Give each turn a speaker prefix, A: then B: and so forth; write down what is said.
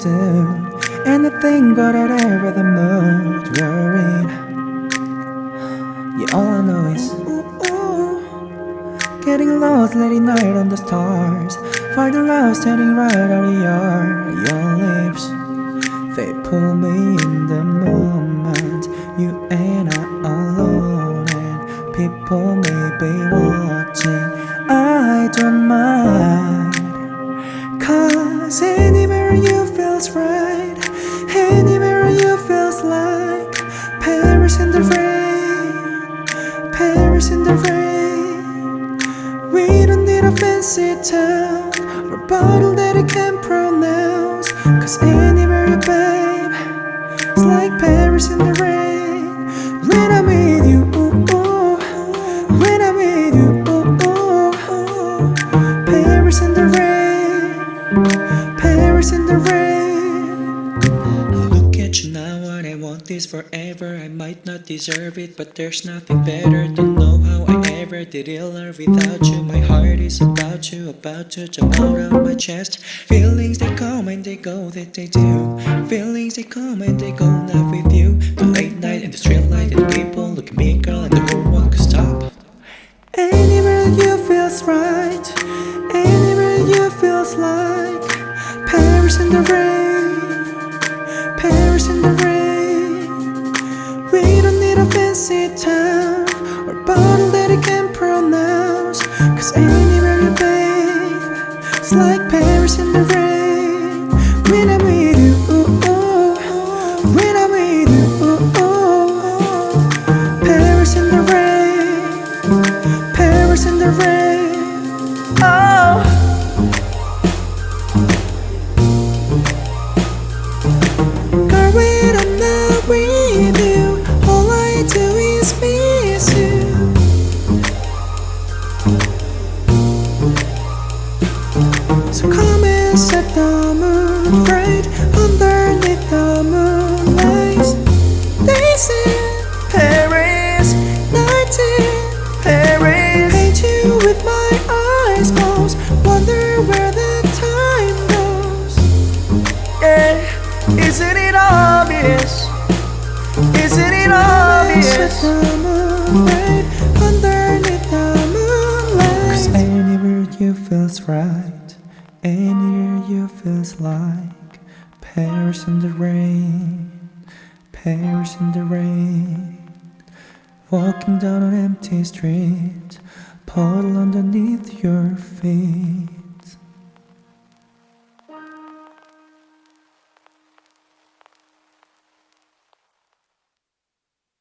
A: do anything but whatever the mood you're in. Yeah, all I know is getting lost, late night on the stars. Find the love standing right on your lips. They pull me in the moment. You and I alone, and people may be watching. I don't mind, 'cause anywhere you feels right, anywhere you feels like Paris in the rain, Paris in the rain. We don't need a fancy town or a bottle that I can't pronounce, 'cause anywhere you babe, it's like Paris in the rain. When I'm with you, when I'm with you, Paris in the rain, Paris in the rain. Look at you now and I want this forever. I might not deserve it, but there's nothing better to know how I ever did it learn without you. My heart is about to jump out of my chest. Feelings they come and they go, that they do. Feelings they come and they go, not with you. The late night and the street light and the people look at me, girl, and the whole world could stop. Anywhere you feels right, anywhere you feels like Paris in the rain, Paris in the rain. We don't need a fancy town or a bottle that I can't pronounce, 'cause anywhere you babe, it's like Paris in the rain. When I'm with you, when I'm with you, Paris in the rain, Paris in the rain. Oh, girl, when I'm not with you, all I do is miss you. So come and set the moon right underneath the moonlight. Days in Paris, nights in Paris. Paint you with my eyes closed, wonder where the time goes. Yeah, isn't it obvious? Isn't it obvious? Set the moon right underneath the moonlight. 'Cause anywhere you feels right, anywhere you feels like Paris in the rain, Paris in the rain. Walking down an empty street, puddle underneath your feet.